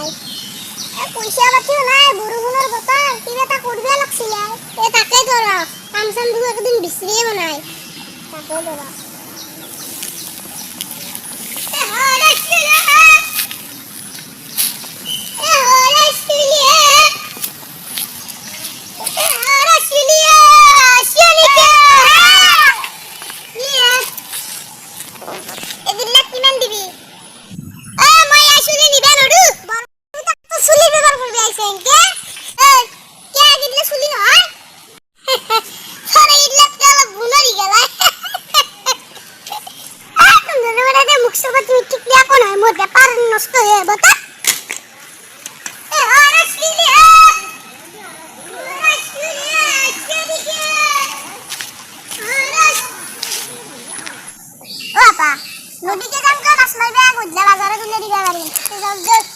নাই পইচা পাতিও নাই বৰষুণৰ বতৰ কিবা এটা কৰিব লাগিছিলে তাকে ধৰা কাম চাম দিব একদিন বিচাৰিয়ে নাই তাকে ধৰা নষ্ট হয়ে বতা নদীতে যাম মাছ মাৰিবা গধূলি বাজাৰত উলিয়াই দিবা পাৰিম